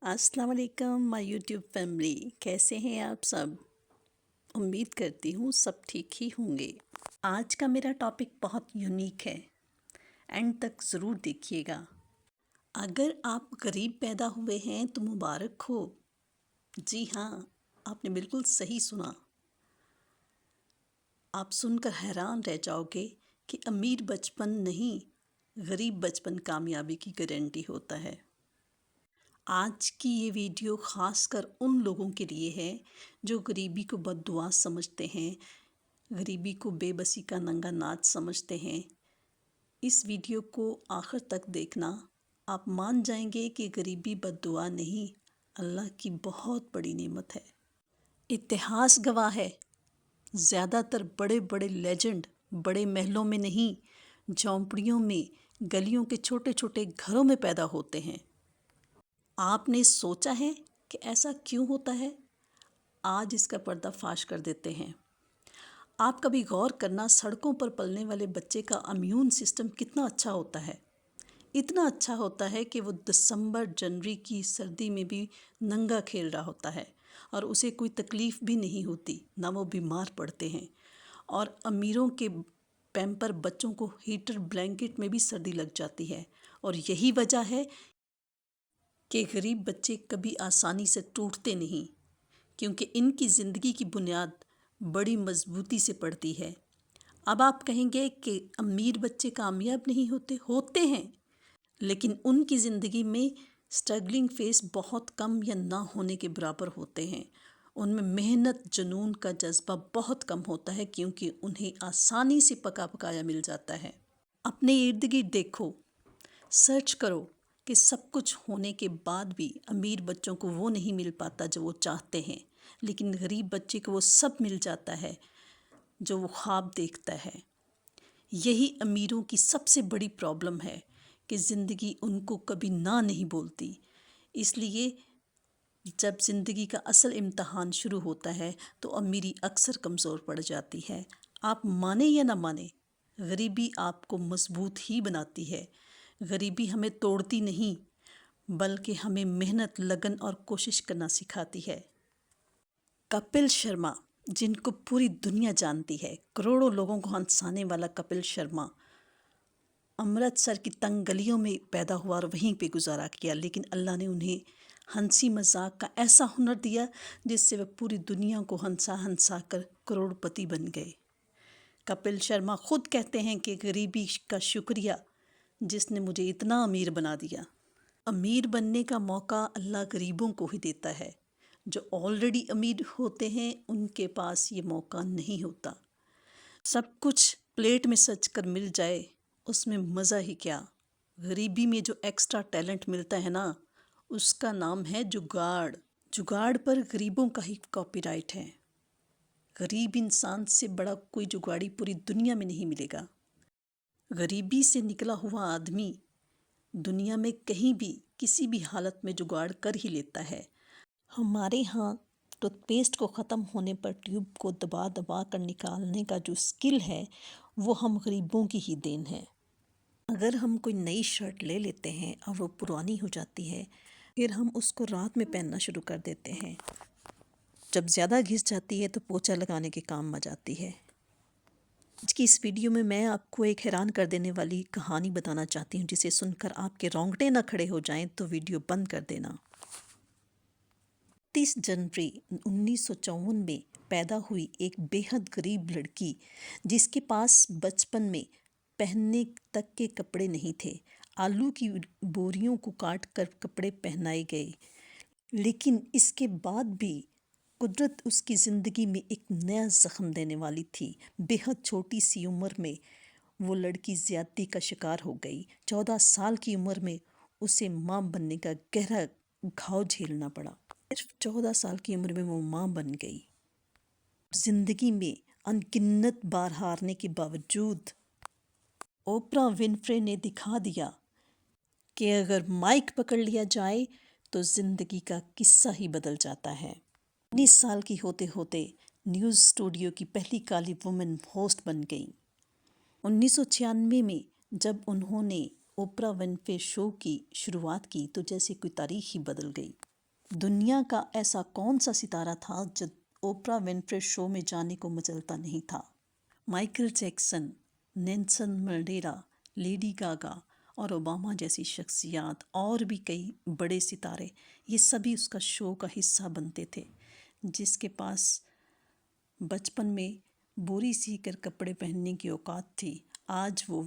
अस्सलाम वालेकुम my YouTube family, कैसे हैं आप सब। उम्मीद करती हूँ सब ठीक ही होंगे। आज का मेरा टॉपिक बहुत यूनिक है, एंड तक ज़रूर देखिएगा। अगर आप गरीब पैदा हुए हैं तो मुबारक हो। जी हाँ, आपने बिल्कुल सही सुना। आप सुनकर हैरान रह जाओगे कि अमीर बचपन नहीं, गरीब बचपन कामयाबी की गारंटी होता है। आज की ये वीडियो ख़ास कर उन लोगों के लिए है जो गरीबी को बद्दुआ समझते हैं, गरीबी को बेबसी का नंगा नाच समझते हैं। इस वीडियो को आखिर तक देखना, आप मान जाएंगे कि गरीबी बद्दुआ नहीं, अल्लाह की बहुत बड़ी नेमत है। इतिहास गवाह है, ज़्यादातर बड़े बड़े लेजेंड बड़े महलों में नहीं, झोंपड़ियों में, गलियों के छोटे छोटे घरों में पैदा होते हैं। आपने सोचा है कि ऐसा क्यों होता है? आज इसका पर्दाफाश कर देते हैं। आप कभी गौर करना, सड़कों पर पलने वाले बच्चे का इम्यून सिस्टम कितना अच्छा होता है। इतना अच्छा होता है कि वो दिसंबर जनवरी की सर्दी में भी नंगा खेल रहा होता है और उसे कोई तकलीफ़ भी नहीं होती, ना वो बीमार पड़ते हैं। और अमीरों के पैम्पर बच्चों को हीटर ब्लैंकेट में भी सर्दी लग जाती है। और यही वजह है कि गरीब बच्चे कभी आसानी से टूटते नहीं, क्योंकि इनकी ज़िंदगी की बुनियाद बड़ी मजबूती से पड़ती है। अब आप कहेंगे कि अमीर बच्चे कामयाब नहीं होते, होते हैं, लेकिन उनकी ज़िंदगी में स्ट्रगलिंग फेस बहुत कम या ना होने के बराबर होते हैं। उनमें मेहनत, जुनून का जज्बा बहुत कम होता है, क्योंकि उन्हें आसानी से पका पकाया मिल जाता है। अपने इर्द गिर्द देखो, सर्च करो कि सब कुछ होने के बाद भी अमीर बच्चों को वो नहीं मिल पाता जो वो चाहते हैं, लेकिन गरीब बच्चे को वो सब मिल जाता है जो वो ख्वाब देखता है। यही अमीरों की सबसे बड़ी प्रॉब्लम है कि ज़िंदगी उनको कभी ना नहीं बोलती। इसलिए जब ज़िंदगी का असल इम्तहान शुरू होता है तो अमीरी अक्सर कमज़ोर पड़ जाती है। आप माने या ना माने, गरीबी आपको मजबूत ही बनाती है। गरीबी हमें तोड़ती नहीं, बल्कि हमें मेहनत, लगन और कोशिश करना सिखाती है। कपिल शर्मा, जिनको पूरी दुनिया जानती है, करोड़ों लोगों को हंसाने वाला कपिल शर्मा, अमृतसर की तंग गलियों में पैदा हुआ और वहीं पे गुजारा किया, लेकिन अल्लाह ने उन्हें हंसी मजाक का ऐसा हुनर दिया जिससे वह पूरी दुनिया को हंसा हंसा कर करोड़पति बन गए। कपिल शर्मा खुद कहते हैं कि गरीबी का शुक्रिया जिसने मुझे इतना अमीर बना दिया। अमीर बनने का मौका अल्लाह गरीबों को ही देता है। जो ऑलरेडी अमीर होते हैं उनके पास ये मौका नहीं होता। सब कुछ प्लेट में सज कर मिल जाए, उसमें मज़ा ही क्या। गरीबी में जो एक्स्ट्रा टैलेंट मिलता है ना, उसका नाम है जुगाड़। जुगाड़ पर गरीबों का ही कॉपीराइट है। गरीब इंसान से बड़ा कोई जुगाड़ी पूरी दुनिया में नहीं मिलेगा। गरीबी से निकला हुआ आदमी दुनिया में कहीं भी किसी भी हालत में जुगाड़ कर ही लेता है। हमारे यहाँ टूथपेस्ट को ख़त्म होने पर ट्यूब को दबा दबा कर निकालने का जो स्किल है, वो हम गरीबों की ही देन है। अगर हम कोई नई शर्ट ले लेते हैं और वो पुरानी हो जाती है, फिर हम उसको रात में पहनना शुरू कर देते हैं। जब ज़्यादा घिस जाती है तो पोंछा लगाने के काम आ जाती है। आज की इस वीडियो में मैं आपको एक हैरान कर देने वाली कहानी बताना चाहती हूँ, जिसे सुनकर आपके रोंगटे ना खड़े हो जाएं तो वीडियो बंद कर देना। 30 जनवरी 1954 में पैदा हुई एक बेहद गरीब लड़की, जिसके पास बचपन में पहनने तक के कपड़े नहीं थे। आलू की बोरियों को काट कर कपड़े पहनाए गए, लेकिन इसके बाद भी कुदरत उसकी ज़िंदगी में एक नया ज़ख्म देने वाली थी। बेहद छोटी सी उम्र में वो लड़की ज़्यादती का शिकार हो गई। 14 साल की उम्र में उसे माँ बनने का गहरा घाव झेलना पड़ा। सिर्फ 14 साल की उम्र में वो माँ बन गई। ज़िंदगी में अनगिनत बार हारने के बावजूद ओपरा विनफ्रे ने दिखा दिया कि अगर माइक पकड़ लिया जाए तो ज़िंदगी का किस्सा ही बदल जाता है। 19 साल की होते होते न्यूज़ स्टूडियो की पहली काली वुमेन होस्ट बन गई। 1996 में जब उन्होंने ओपरा विनफ्रे शो की शुरुआत की तो जैसे कोई तारीख ही बदल गई। دنیا کا ایسا کون سا ستارہ تھا جو اوپرا ونفرے شو میں جانے کو مچلتا نہیں تھا؟ Michael Jackson, Nelson Mandela, Lady Gaga اور اوباما جیسی شخصیات اور بھی کئی بڑے ستارے، یہ سبھی اس کا شو کا حصہ بنتے تھے۔ جس کے پاس بچپن میں بوری سی کر کپڑے پہننے کی اوقات تھی، آج وہ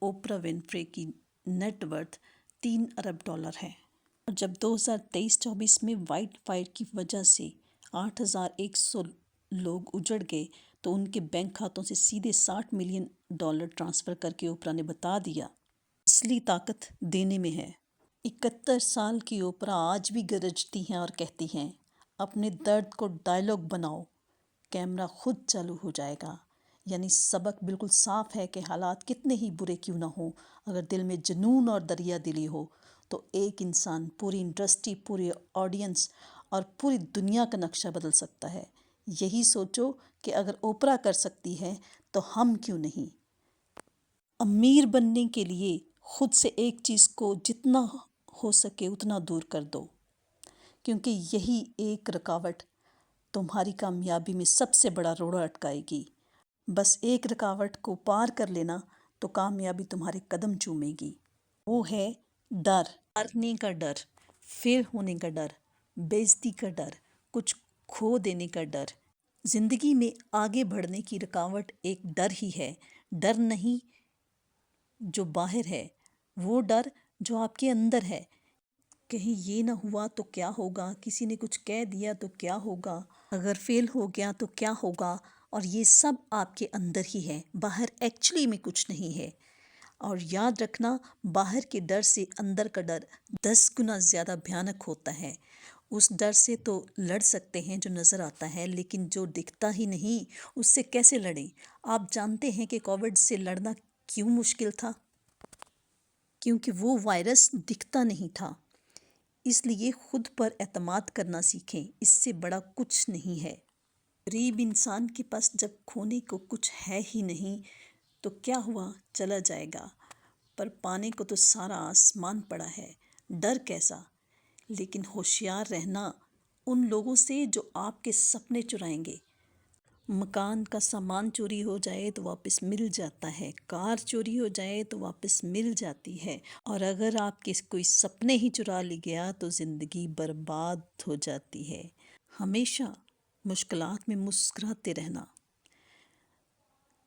اوپرا ونفرے کی نیٹ ورتھ $3 ارب ہے۔ اور جب 2023-24 میں وائلڈ فائر کی وجہ سے 8,100 لوگ اجڑ گئے تو ان کے بینک کھاتوں سے سیدھے $60 ملین ٹرانسفر کر کے اوپرا نے بتا دیا اصلی طاقت دینے میں ہے۔ 71 سال کی اوپرا آج بھی گرجتی ہیں اور کہتی ہیں، اپنے درد کو ڈائلاگ بناؤ، کیمرہ خود چالو ہو جائے گا۔ یعنی سبق بالکل صاف ہے کہ حالات کتنے ہی برے کیوں نہ ہوں، اگر دل میں جنون اور دریا دلی ہو تو ایک انسان پوری انڈسٹری، پوری آڈینس اور پوری دنیا کا نقشہ بدل سکتا ہے۔ یہی سوچو کہ اگر اوپرا کر سکتی ہے تو ہم کیوں نہیں؟ امیر بننے کے لیے خود سے ایک چیز کو جتنا ہو سکے اتنا دور کر دو، کیونکہ یہی ایک رکاوٹ تمہاری کامیابی میں سب سے بڑا روڑا اٹکائے گی۔ بس ایک رکاوٹ کو پار کر لینا تو کامیابی تمہارے قدم چومے گی۔ وہ ہے ڈر، ہارنے کا ڈر، فیل ہونے کا ڈر، بے عزتی کا ڈر، کچھ کھو دینے کا ڈر۔ زندگی میں آگے بڑھنے کی رکاوٹ ایک ڈر ہی ہے، ڈر نہیں جو باہر ہے، وہ ڈر جو آپ کے اندر ہے۔ کہیں یہ نہ ہوا تو کیا ہوگا، کسی نے کچھ کہہ دیا تو کیا ہوگا، اگر فیل ہو گیا تو کیا ہوگا، اور یہ سب آپ کے اندر ہی ہے، باہر ایکچولی میں کچھ نہیں ہے۔ اور یاد رکھنا، باہر کے ڈر سے اندر کا ڈر 10 گنا زیادہ بھیانک ہوتا ہے۔ اس ڈر سے تو لڑ سکتے ہیں جو نظر آتا ہے، لیکن جو دکھتا ہی نہیں اس سے کیسے لڑیں؟ آپ جانتے ہیں کہ کووڈ سے لڑنا کیوں مشکل تھا؟ کیونکہ وہ وائرس دکھتا نہیں تھا۔ اس لیے خود پر اعتماد کرنا سیکھیں، اس سے بڑا کچھ نہیں ہے۔ غریب انسان کے پاس جب کھونے کو کچھ ہے ہی نہیں تو کیا ہوا، چلا جائے گا، پر پانے کو تو سارا آسمان پڑا ہے، ڈر کیسا؟ لیکن ہوشیار رہنا ان لوگوں سے جو آپ کے سپنے چرائیں گے۔ مکان کا سامان چوری ہو جائے تو واپس مل جاتا ہے، کار چوری ہو جائے تو واپس مل جاتی ہے، اور اگر آپ کے کوئی سپنے ہی چرا لی گیا تو زندگی برباد ہو جاتی ہے۔ ہمیشہ مشکلات میں مسکراتے رہنا۔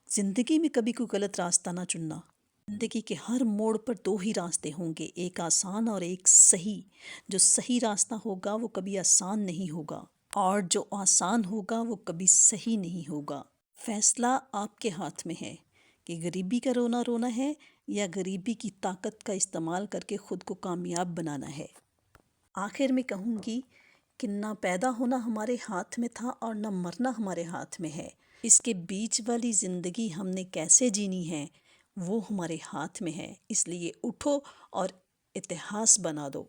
زندگی میں کبھی کوئی غلط راستہ نہ چننا۔ زندگی کے ہر موڑ پر 2 ہی راستے ہوں گے، ایک آسان اور ایک صحیح۔ جو صحیح راستہ ہوگا وہ کبھی آسان نہیں ہوگا، اور جو آسان ہوگا وہ کبھی صحیح نہیں ہوگا۔ فیصلہ آپ کے ہاتھ میں ہے کہ غریبی کا رونا رونا ہے یا غریبی کی طاقت کا استعمال کر کے خود کو کامیاب بنانا ہے۔ آخر میں کہوں گی کہ نہ پیدا ہونا ہمارے ہاتھ میں تھا اور نہ مرنا ہمارے ہاتھ میں ہے۔ اس کے بیچ والی زندگی ہم نے کیسے جینی ہے وہ ہمارے ہاتھ میں ہے۔ اس لیے اٹھو اور اتہاس بنا دو۔